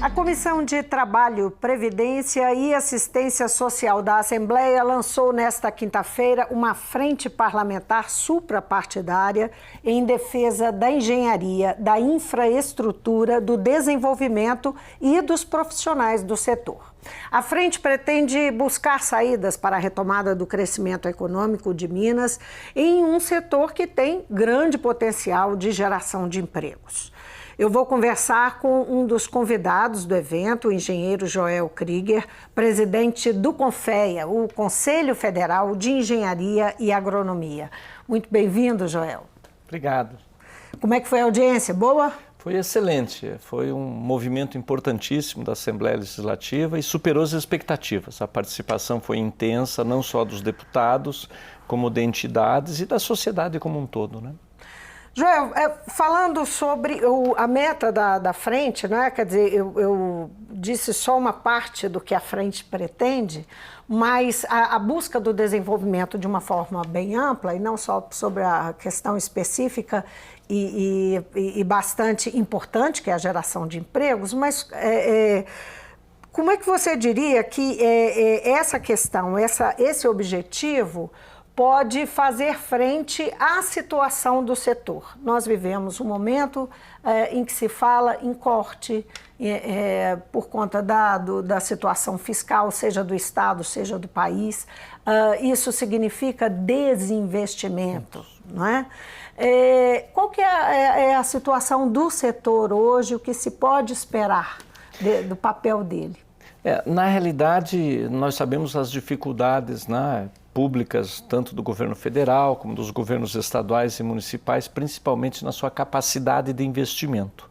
A Comissão de Trabalho, Previdência e Assistência Social da Assembleia lançou nesta quinta-feira uma frente parlamentar suprapartidária em defesa da engenharia, da infraestrutura, do desenvolvimento e dos profissionais do setor. A frente pretende buscar saídas para a retomada do crescimento econômico de Minas em um setor que tem grande potencial de geração de empregos. Eu vou conversar com um dos convidados do evento, o engenheiro Joel Krieger, presidente do CONFEA, o Conselho Federal de Engenharia e Agronomia. Muito bem-vindo, Joel. Obrigado. Como é que foi a audiência? Boa? Foi excelente. Foi um movimento importantíssimo da Assembleia Legislativa e superou as expectativas. A participação foi intensa, não só dos deputados, como de entidades e da sociedade como um todo, né? Joel, falando sobre a meta da frente, né? Quer dizer, eu disse só uma parte do que a frente pretende, mas a busca do desenvolvimento de uma forma bem ampla, e não só sobre a questão específica e bastante importante, que é a geração de empregos, mas como é que você diria que essa questão, esse objetivo pode fazer frente à situação do setor? Nós vivemos um momento em que se fala em corte por conta da situação fiscal, seja do Estado, seja do país. Isso significa desinvestimento, não é? Qual que é a situação do setor hoje, o que se pode esperar do papel dele? Na realidade, nós sabemos as dificuldades, né, públicas, tanto do governo federal como dos governos estaduais e municipais, principalmente na sua capacidade de investimento.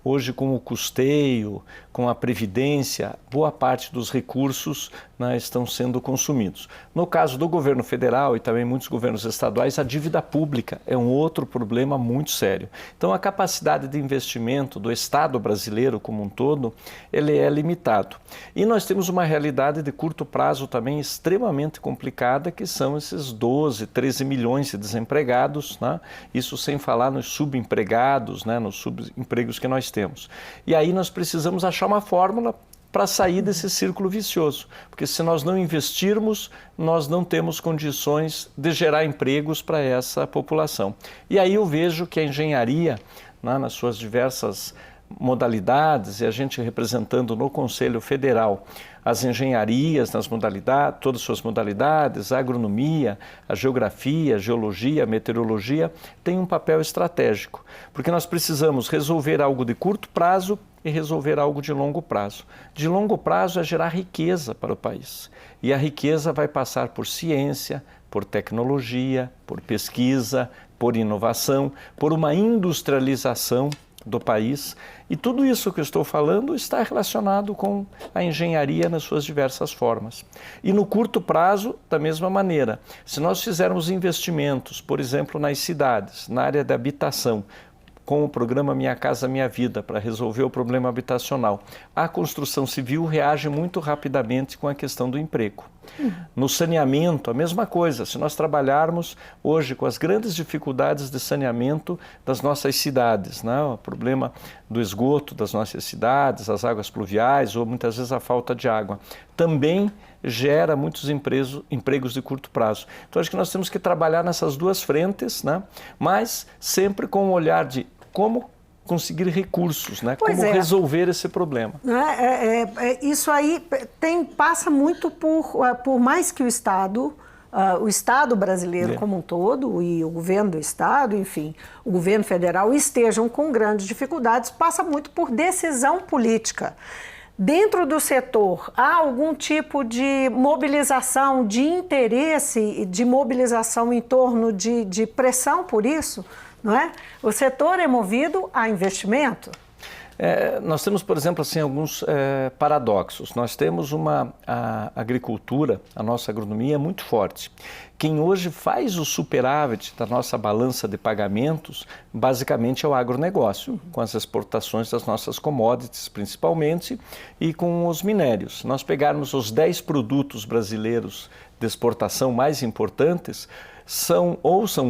Hoje, com o custeio, com a previdência, boa parte dos recursos, né, estão sendo consumidos. No caso do governo federal e também muitos governos estaduais, a dívida pública é um outro problema muito sério. Então, a capacidade de investimento do Estado brasileiro como um todo, ele é limitado. E nós temos uma realidade de curto prazo também extremamente complicada, que são esses 12, 13 milhões de desempregados, né? Isso sem falar nos subempregados, né, nos subempregos que nós temos. E aí nós precisamos achar uma fórmula para sair desse círculo vicioso, porque se nós não investirmos, nós não temos condições de gerar empregos para essa população. E aí eu vejo que a engenharia, né, nas suas diversas modalidades, e a gente representando no Conselho Federal as engenharias nas modalidades, todas as suas modalidades, a agronomia, a geografia, a geologia, a meteorologia, tem um papel estratégico, porque nós precisamos resolver algo de curto prazo e resolver algo de longo prazo. De longo prazo é gerar riqueza para o país, e a riqueza vai passar por ciência, por tecnologia, por pesquisa, por inovação, por uma industrialização do país, e tudo isso que eu estou falando está relacionado com a engenharia nas suas diversas formas. E no curto prazo, da mesma maneira, se nós fizermos investimentos, por exemplo, nas cidades, na área de habitação, com o programa Minha Casa Minha Vida, para resolver o problema habitacional, a construção civil reage muito rapidamente com a questão do emprego. No saneamento, a mesma coisa. Se nós trabalharmos hoje com as grandes dificuldades de saneamento das nossas cidades, né? O problema do esgoto das nossas cidades, as águas pluviais ou muitas vezes a falta de água, também gera muitos empregos de curto prazo. Então acho que nós temos que trabalhar nessas duas frentes, né? Mas sempre com o olhar de como conseguir recursos, né? Como resolver esse problema. Isso aí passa muito por mais que o Estado brasileiro como um todo e o governo do Estado, enfim, o governo federal estejam com grandes dificuldades, passa muito por decisão política. Dentro do setor, há algum tipo de mobilização, de interesse, de mobilização em torno de pressão por isso? Não é? O setor é movido a investimento? Nós temos, por exemplo, assim, alguns paradoxos. Nós temos a agricultura, a nossa agronomia é muito forte. Quem hoje faz o superávit da nossa balança de pagamentos, basicamente é o agronegócio, com as exportações das nossas commodities, principalmente, e com os minérios. Nós pegarmos os 10 produtos brasileiros de exportação mais importantes, são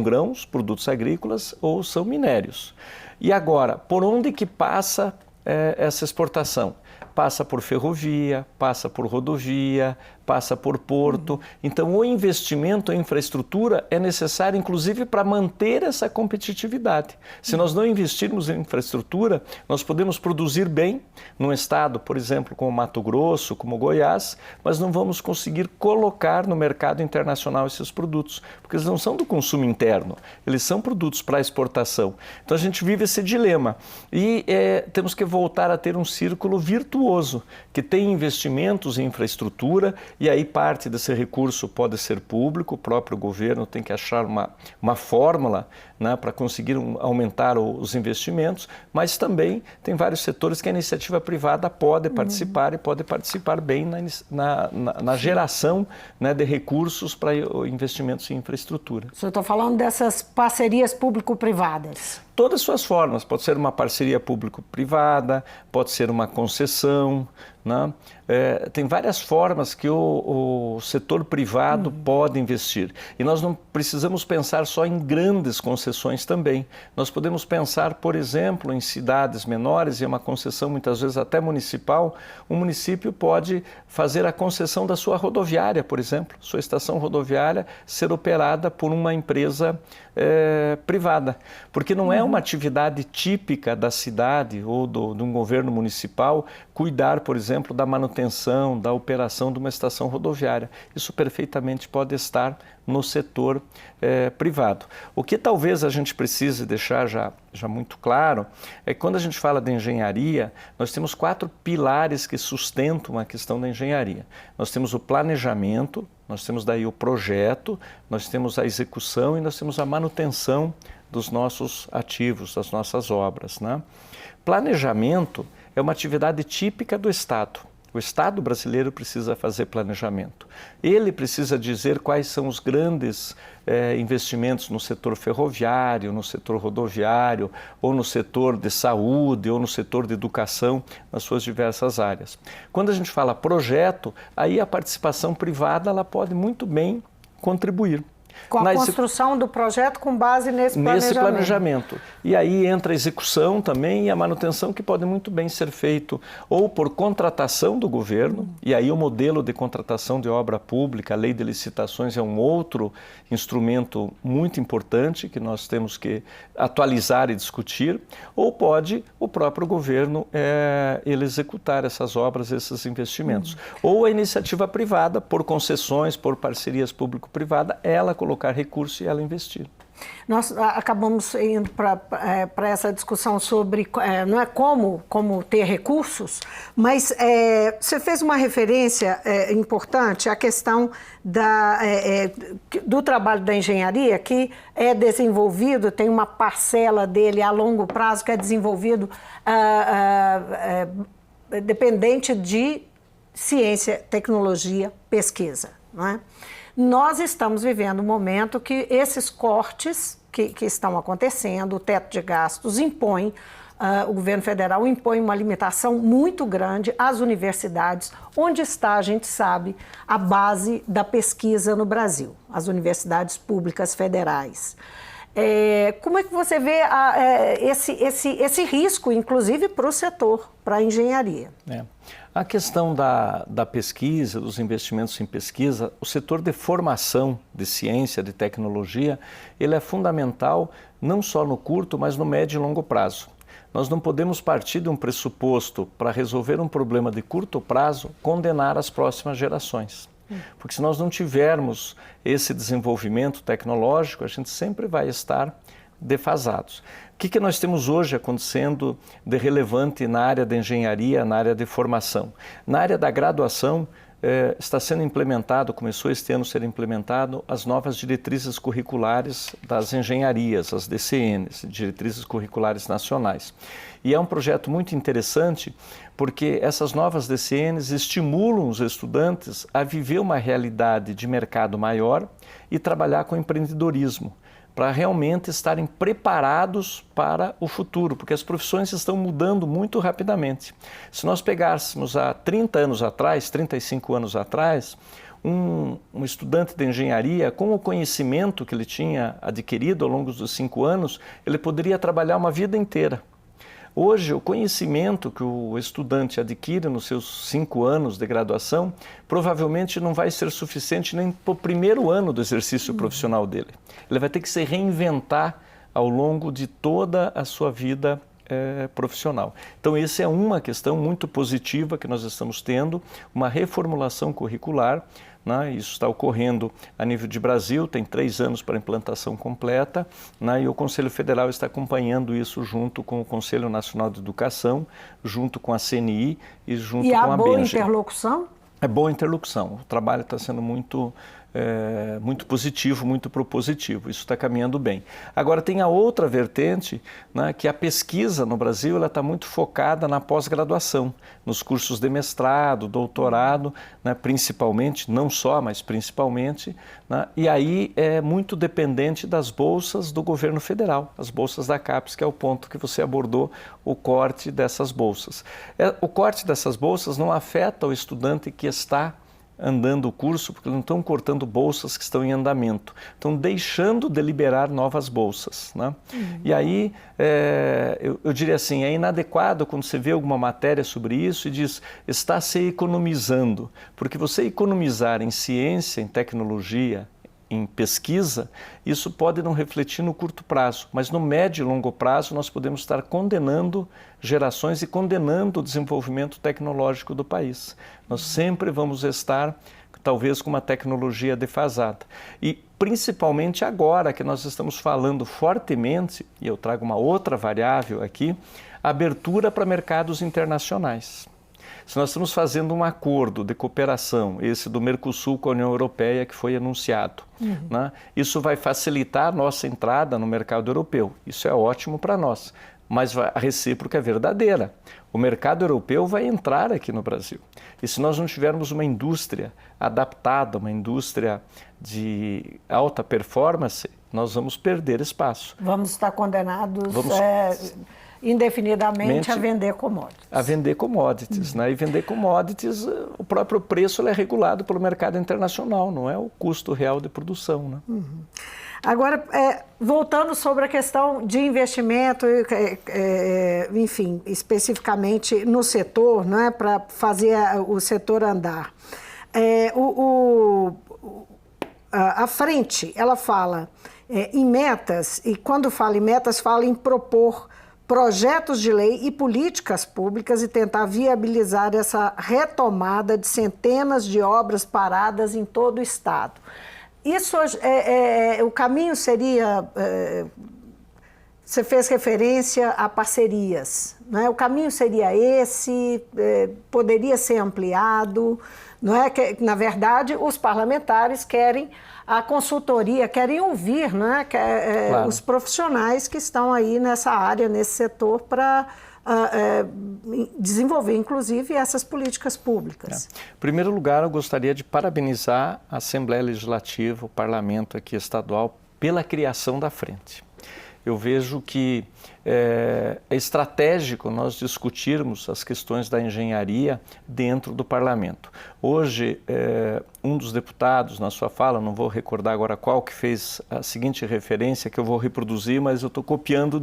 grãos, produtos agrícolas, ou são minérios. E agora, por onde que passa essa exportação? passa por ferrovia, passa por rodovia, passa por porto. Então, o investimento em infraestrutura é necessário, inclusive, para manter essa competitividade. Se nós não investirmos em infraestrutura, nós podemos produzir bem num estado, por exemplo, como Mato Grosso, como Goiás, mas não vamos conseguir colocar no mercado internacional esses produtos, porque eles não são do consumo interno, eles são produtos para exportação. Então, a gente vive esse dilema e temos que voltar a ter um círculo virtuoso, que tem investimentos em infraestrutura. E aí parte desse recurso pode ser público, o próprio governo tem que achar uma fórmula, né, para conseguir aumentar os investimentos, mas também tem vários setores que a iniciativa privada pode participar e pode participar bem na geração, né, de recursos para investimentos em infraestrutura. O senhor está falando dessas parcerias público-privadas? Todas as suas formas, pode ser uma parceria público-privada, pode ser uma concessão, né? Tem várias formas que o setor privado pode investir. E nós não precisamos pensar só em grandes concessões também. Nós podemos pensar, por exemplo, em cidades menores, e é uma concessão muitas vezes até municipal. O município pode fazer a concessão da sua rodoviária, por exemplo, sua estação rodoviária ser operada por uma empresa privada, porque não é uma atividade típica da cidade ou de um governo municipal cuidar, por exemplo, da manutenção, da operação de uma estação rodoviária. Isso perfeitamente pode estar no setor privado. O que talvez a gente precise deixar já muito claro é que quando a gente fala de engenharia, nós temos 4 pilares que sustentam a questão da engenharia. Nós temos o planejamento, nós temos daí o projeto, nós temos a execução e nós temos a manutenção dos nossos ativos, das nossas obras, né? Planejamento é uma atividade típica do Estado. O Estado brasileiro precisa fazer planejamento. Ele precisa dizer quais são os grandes investimentos no setor ferroviário, no setor rodoviário, ou no setor de saúde, ou no setor de educação, nas suas diversas áreas. Quando a gente fala projeto, aí a participação privada ela pode muito bem contribuir. Com a construção do projeto com base nesse planejamento. E aí entra a execução também e a manutenção, que pode muito bem ser feito ou por contratação do governo, e aí o modelo de contratação de obra pública, a lei de licitações é um outro instrumento muito importante que nós temos que atualizar e discutir, ou pode o próprio governo ele executar essas obras, esses investimentos. Ou a iniciativa privada, por concessões, por parcerias público-privada, ela colocar recurso e ela investir. Nós acabamos indo para essa discussão sobre não é como ter recursos, mas você fez uma referência importante à questão do trabalho da engenharia, que é desenvolvido, tem uma parcela dele a longo prazo que é desenvolvido dependente de ciência, tecnologia, pesquisa, não é? Nós estamos vivendo um momento que esses cortes que estão acontecendo, o teto de gastos impõe, o governo federal impõe uma limitação muito grande às universidades, onde está, a gente sabe, a base da pesquisa no Brasil, as universidades públicas federais. Como é que você vê esse risco, inclusive para o setor, para a engenharia? A questão da pesquisa, dos investimentos em pesquisa, o setor de formação de ciência, de tecnologia, ele é fundamental não só no curto, mas no médio e longo prazo. Nós não podemos partir de um pressuposto para resolver um problema de curto prazo, condenar as próximas gerações. Porque se nós não tivermos esse desenvolvimento tecnológico, a gente sempre vai estar defasados. O que nós temos hoje acontecendo de relevante na área da engenharia, na área de formação? Na área da graduação, está sendo implementado, começou este ano a ser implementado, as novas diretrizes curriculares das engenharias, as DCNs, Diretrizes Curriculares Nacionais. E é um projeto muito interessante, porque essas novas DCNs estimulam os estudantes a viver uma realidade de mercado maior e trabalhar com empreendedorismo, para realmente estarem preparados para o futuro, porque as profissões estão mudando muito rapidamente. Se nós pegássemos há 30 anos atrás, 35 anos atrás, um estudante de engenharia, com o conhecimento que ele tinha adquirido ao longo dos 5 anos, ele poderia trabalhar uma vida inteira. Hoje, o conhecimento que o estudante adquire nos seus 5 anos de graduação provavelmente não vai ser suficiente nem para o primeiro ano do exercício profissional dele. Ele vai ter que se reinventar ao longo de toda a sua vida profissional. Então, essa é uma questão muito positiva que nós estamos tendo, uma reformulação curricular, né? Isso está ocorrendo a nível de Brasil, tem 3 anos para a implantação completa, né? E o Conselho Federal está acompanhando isso junto com o Conselho Nacional de Educação, junto com a CNI e junto com a BENGE. E há boa BENGE. interlocução? É boa interlocução, o trabalho está sendo muito positivo, muito propositivo, isso está caminhando bem. Agora tem a outra vertente, né, que a pesquisa no Brasil está muito focada na pós-graduação, nos cursos de mestrado, doutorado, né, principalmente, não só, mas principalmente, né, e aí é muito dependente das bolsas do governo federal, as bolsas da CAPES, que é o ponto que você abordou, o corte dessas bolsas. O corte dessas bolsas não afeta o estudante que está andando o curso, porque não estão cortando bolsas que estão em andamento, estão deixando de liberar novas bolsas, né? E aí, eu diria assim, é inadequado quando você vê alguma matéria sobre isso e diz, está se economizando, porque você economizar em ciência, em tecnologia, em pesquisa, isso pode não refletir no curto prazo, mas no médio e longo prazo nós podemos estar condenando gerações e condenando o desenvolvimento tecnológico do país. Nós sempre vamos estar, talvez, com uma tecnologia defasada. E principalmente agora que nós estamos falando fortemente, e eu trago uma outra variável aqui, abertura para mercados internacionais. Se nós estamos fazendo um acordo de cooperação, esse do Mercosul com a União Europeia que foi anunciado, né? Isso vai facilitar a nossa entrada no mercado europeu. Isso é ótimo para nós, mas a recíproca é verdadeira. O mercado europeu vai entrar aqui no Brasil. E se nós não tivermos uma indústria adaptada, uma indústria de alta performance, nós vamos perder espaço. Vamos estar condenados indefinidamente a vender commodities. A vender commodities, né? E vender commodities, o próprio preço é regulado pelo mercado internacional, não é o custo real de produção, né? Agora, voltando sobre a questão de investimento, enfim, especificamente no setor, né, para fazer o setor andar. A frente, ela fala em metas, e quando fala em metas, fala em propor projetos de lei e políticas públicas e tentar viabilizar essa retomada de centenas de obras paradas em todo o Estado. Isso, o caminho seria, você fez referência a parcerias, não é? O caminho seria esse, poderia ser ampliado, não é? Que, na verdade, os parlamentares querem a consultoria, querem ouvir, né? Claro, os profissionais que estão aí nessa área, nesse setor, para desenvolver, inclusive, essas políticas públicas. Em primeiro lugar, eu gostaria de parabenizar a Assembleia Legislativa, o Parlamento aqui estadual, pela criação da frente. Eu vejo que é estratégico nós discutirmos as questões da engenharia dentro do parlamento. Hoje, um dos deputados, na sua fala, não vou recordar agora qual, que fez a seguinte referência, que eu vou reproduzir, mas eu estou copiando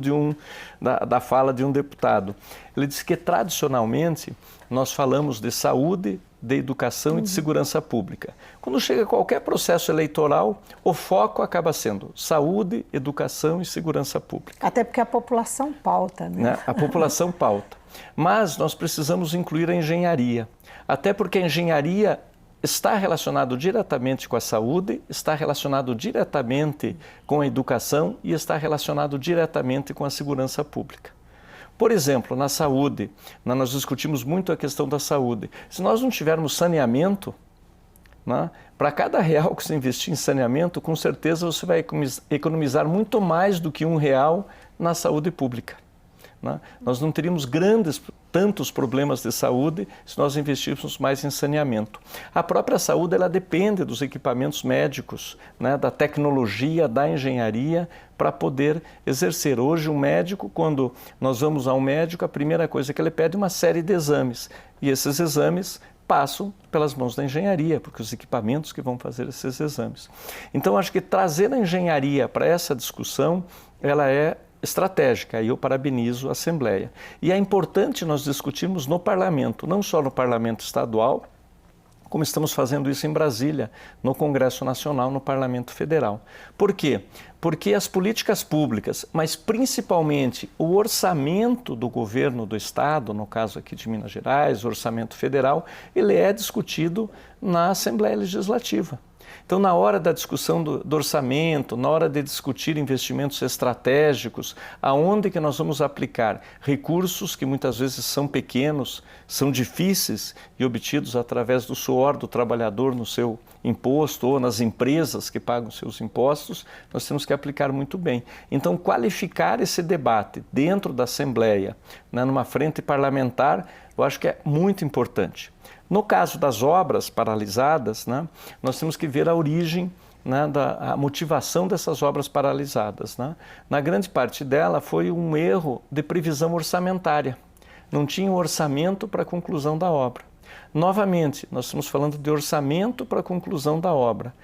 da fala de um deputado. Ele disse que, tradicionalmente, nós falamos de saúde, de educação e de segurança pública. Quando chega qualquer processo eleitoral, o foco acaba sendo saúde, educação e segurança pública. Até porque a população pauta, né? A população pauta. Mas nós precisamos incluir a engenharia, até porque a engenharia está relacionado diretamente com a saúde, está relacionado diretamente com a educação e está relacionado diretamente com a segurança pública. Por exemplo, na saúde, nós discutimos muito a questão da saúde. Se nós não tivermos saneamento, né, para cada real que você investir em saneamento, com certeza você vai economizar muito mais do que R$1 na saúde pública. Né? Nós não teríamos tantos problemas de saúde se nós investíssemos mais em saneamento. A própria saúde, ela depende dos equipamentos médicos, né, da tecnologia, da engenharia, para poder exercer. Hoje, um médico, quando nós vamos a um médico, a primeira coisa que ele pede é uma série de exames. E esses exames passam pelas mãos da engenharia, porque os equipamentos que vão fazer esses exames. Então, acho que trazer a engenharia para essa discussão, ela é estratégica, e eu parabenizo a Assembleia. E é importante nós discutirmos no Parlamento, não só no Parlamento Estadual, como estamos fazendo isso em Brasília, no Congresso Nacional, no Parlamento Federal. Por quê? Porque as políticas públicas, mas principalmente o orçamento do governo do Estado, no caso aqui de Minas Gerais, o orçamento federal, ele é discutido na Assembleia Legislativa. Então, na hora da discussão do orçamento, na hora de discutir investimentos estratégicos, aonde que nós vamos aplicar recursos que muitas vezes são pequenos, são difíceis e obtidos através do suor do trabalhador no seu imposto ou nas empresas que pagam seus impostos, nós temos que aplicar muito bem. Então, qualificar esse debate dentro da Assembleia, né, numa frente parlamentar, eu acho que é muito importante. No caso das obras paralisadas, né, nós temos que ver a origem, né, a motivação dessas obras paralisadas. Né? Na grande parte dela foi um erro de previsão orçamentária. Não tinha um orçamento para a conclusão da obra. Novamente, nós estamos falando de orçamento para a conclusão da obra.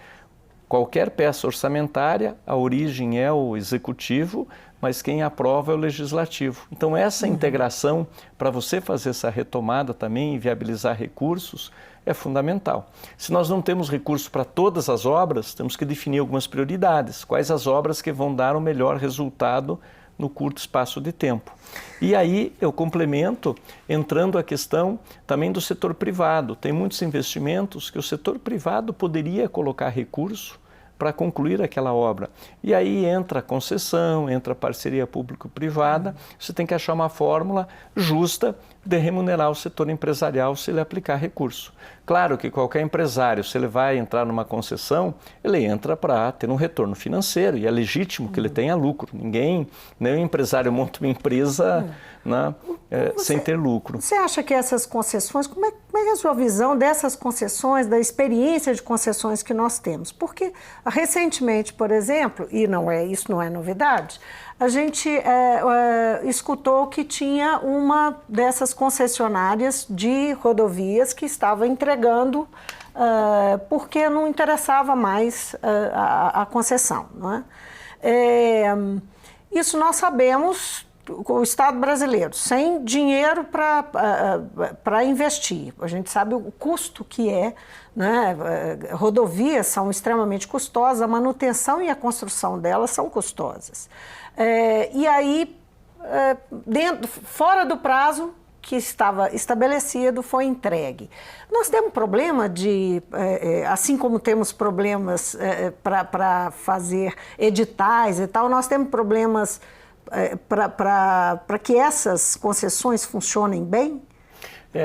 Qualquer peça orçamentária, a origem é o executivo, mas quem aprova é o legislativo. Então, essa integração, para você fazer essa retomada também e viabilizar recursos, é fundamental. Se nós não temos recurso para todas as obras, temos que definir algumas prioridades. Quais as obras que vão dar o melhor resultado no curto espaço de tempo. E aí eu complemento entrando a questão também do setor privado. Tem muitos investimentos que o setor privado poderia colocar recurso para concluir aquela obra. E aí entra a concessão, entra a parceria público-privada, você tem que achar uma fórmula justa de remunerar o setor empresarial se ele aplicar recurso. Claro que qualquer empresário, se ele vai entrar numa concessão, ele entra para ter um retorno financeiro e é legítimo que ele tenha lucro. Ninguém, nenhum empresário monta uma empresa né, sem ter lucro. Você acha que essas concessões, como é que é a sua visão dessas concessões, da experiência de concessões que nós temos? Porque recentemente, por exemplo, e isso não é novidade, a gente escutou que tinha uma dessas concessionárias de rodovias que estava entregando porque não interessava mais a concessão. Não é? Isso nós sabemos, o Estado brasileiro, sem dinheiro para investir. A gente sabe o custo que é, né? Rodovias são extremamente custosas, a manutenção e a construção delas são custosas. E aí, fora do prazo que estava estabelecido, foi entregue. Nós temos problema assim como temos problemas para fazer editais e tal, nós temos problemas para que essas concessões funcionem bem?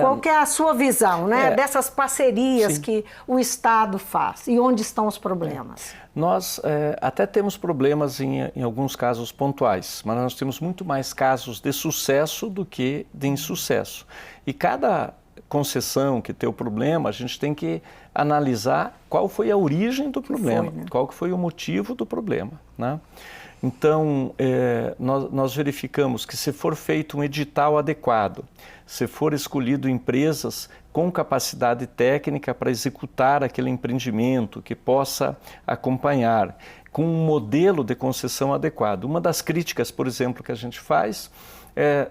Qual que é a sua visão, né, dessas parcerias que o Estado faz e onde estão os problemas? Nós até temos problemas em alguns casos pontuais, mas nós temos muito mais casos de sucesso do que de insucesso. E cada concessão que tem o problema, a gente tem que analisar qual foi a origem do problema, qual que foi o motivo do problema, né? Então, nós verificamos que se for feito um edital adequado, se for escolhido empresas com capacidade técnica para executar aquele empreendimento, que possa acompanhar, com um modelo de concessão adequado. Uma das críticas, por exemplo, que a gente faz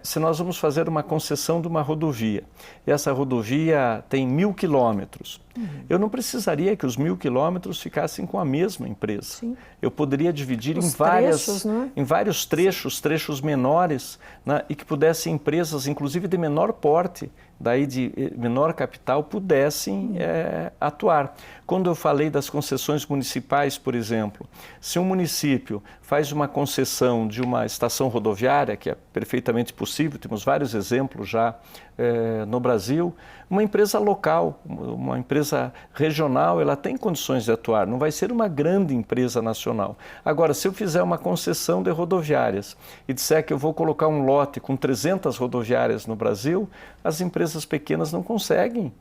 se nós vamos fazer uma concessão de uma rodovia, e essa rodovia tem 1.000 quilômetros, eu não precisaria que os 1.000 quilômetros ficassem com a mesma empresa. Sim. Eu poderia dividir em vários trechos menores, né, e que pudessem empresas, inclusive de menor porte, daí de menor capital, pudessem atuar. Quando eu falei das concessões municipais, por exemplo, se um município faz uma concessão de uma estação rodoviária, que é perfeitamente possível, temos vários exemplos já no Brasil, uma empresa local, uma empresa regional, ela tem condições de atuar, não vai ser uma grande empresa nacional. Agora, se eu fizer uma concessão de rodoviárias e disser que eu vou colocar um lote com 300 rodoviárias no Brasil, as empresas pequenas não conseguem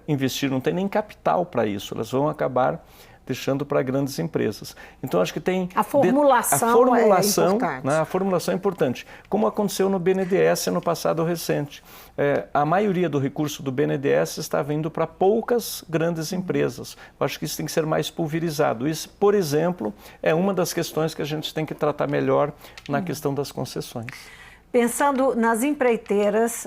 investir, não tem nem capital para isso, elas vão acabar deixando para grandes empresas. Então, acho que tem... A formulação é importante. Né, a formulação é importante. Como aconteceu no BNDES no passado recente. A maioria do recurso do BNDES está vindo para poucas grandes empresas. Eu acho que isso tem que ser mais pulverizado. Isso, por exemplo, é uma das questões que a gente tem que tratar melhor na questão das concessões. Pensando nas empreiteiras,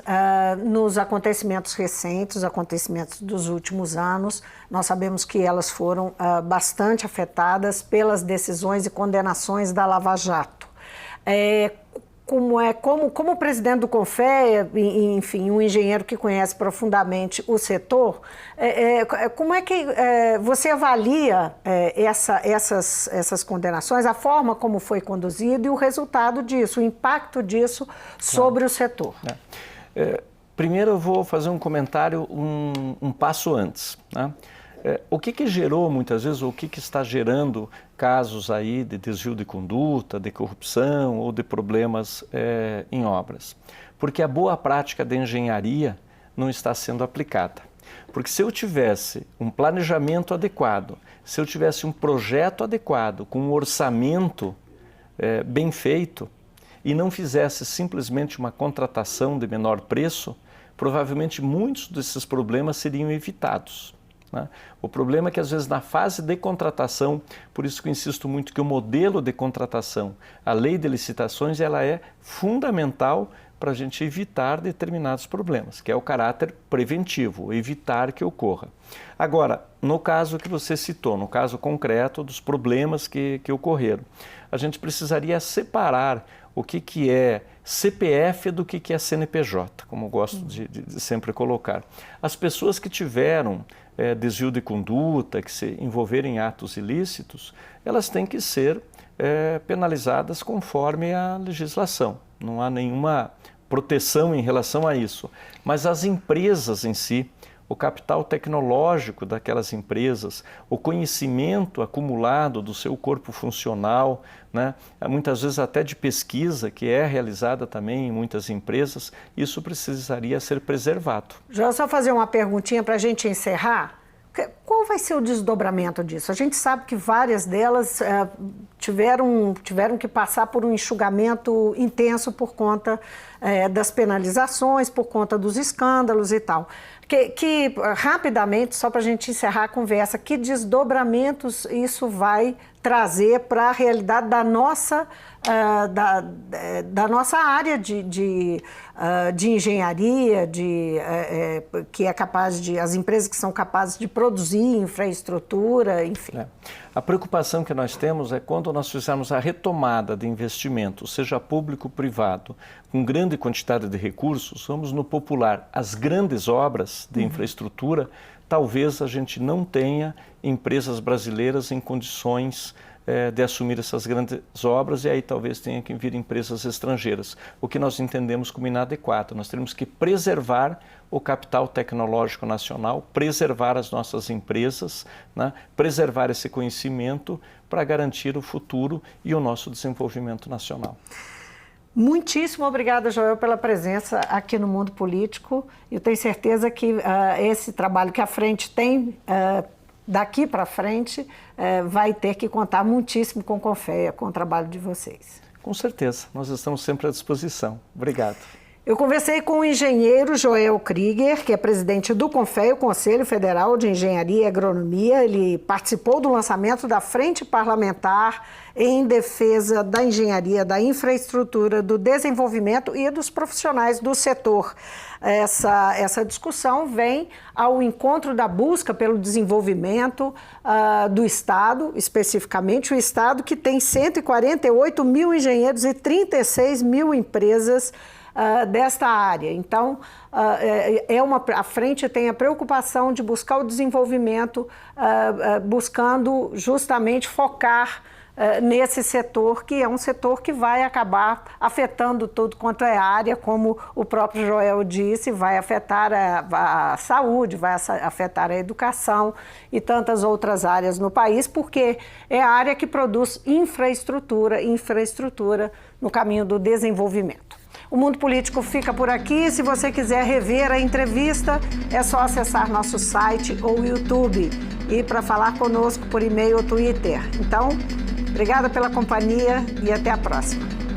nos acontecimentos recentes, os acontecimentos dos últimos anos, nós sabemos que elas foram bastante afetadas pelas decisões e condenações da Lava Jato. Como presidente do CONFEA, enfim, um engenheiro que conhece profundamente o setor, como é que você avalia essas condenações, a forma como foi conduzido e o resultado disso, o impacto disso sobre o setor? Primeiro eu vou fazer um comentário um passo antes, né? O que gerou muitas vezes, ou o que está gerando casos aí de desvio de conduta, de corrupção ou de problemas em obras? Porque a boa prática da engenharia não está sendo aplicada. Porque se eu tivesse um planejamento adequado, se eu tivesse um projeto adequado, com um orçamento bem feito e não fizesse simplesmente uma contratação de menor preço, provavelmente muitos desses problemas seriam evitados. O problema é que às vezes na fase de contratação, por isso que eu insisto muito que o modelo de contratação, a lei de licitações, ela é fundamental para a gente evitar determinados problemas, que é o caráter preventivo, evitar que ocorra. Agora, no caso que você citou, no caso concreto dos problemas que ocorreram, a gente precisaria separar o que é CPF do que é CNPJ, como eu gosto de sempre colocar. As pessoas que tiveram desvio de conduta, que se envolverem em atos ilícitos, elas têm que ser penalizadas conforme a legislação. Não há nenhuma proteção em relação a isso. Mas as empresas em si, o capital tecnológico daquelas empresas, o conhecimento acumulado do seu corpo funcional, né? Muitas vezes até de pesquisa, que é realizada também em muitas empresas, isso precisaria ser preservado. Já só fazer uma perguntinha para a gente encerrar. Qual vai ser o desdobramento disso? A gente sabe que várias delas tiveram que passar por um enxugamento intenso por conta das penalizações, por conta dos escândalos e tal. Rapidamente, só para a gente encerrar a conversa, que desdobramentos isso vai trazer para a realidade da nossa área de engenharia, que é capaz as empresas que são capazes de produzir infraestrutura, enfim. A preocupação que nós temos é quando nós fizermos a retomada de investimento, seja público ou privado, com grande quantidade de recursos, vamos no popular, as grandes obras de infraestrutura, talvez a gente não tenha empresas brasileiras em condições de assumir essas grandes obras, e aí talvez tenha que vir empresas estrangeiras, o que nós entendemos como inadequado. Nós temos que preservar o capital tecnológico nacional, preservar as nossas empresas, né? Preservar esse conhecimento para garantir o futuro e o nosso desenvolvimento nacional. Muitíssimo obrigada, Joel, pela presença aqui no Mundo Político. Eu tenho certeza que esse trabalho que a frente tem daqui para frente vai ter que contar muitíssimo com o CONFEA, com o trabalho de vocês. Com certeza, nós estamos sempre à disposição. Obrigado. Eu conversei com o engenheiro Joel Krieger, que é presidente do CONFEA, o Conselho Federal de Engenharia e Agronomia. Ele participou do lançamento da Frente Parlamentar em defesa da engenharia, da infraestrutura, do desenvolvimento e dos profissionais do setor. Essa discussão vem ao encontro da busca pelo desenvolvimento do Estado, especificamente o Estado que tem 148 mil engenheiros e 36 mil empresas desta área. Então, a frente tem a preocupação de buscar o desenvolvimento, buscando justamente focar nesse setor, que é um setor que vai acabar afetando tudo quanto é área, como o próprio Joel disse, vai afetar a saúde, vai afetar a educação e tantas outras áreas no país, porque é a área que produz infraestrutura no caminho do desenvolvimento. O Mundo Político fica por aqui. Se você quiser rever a entrevista, é só acessar nosso site ou YouTube e para falar conosco por e-mail ou Twitter. Então, obrigada pela companhia e até a próxima.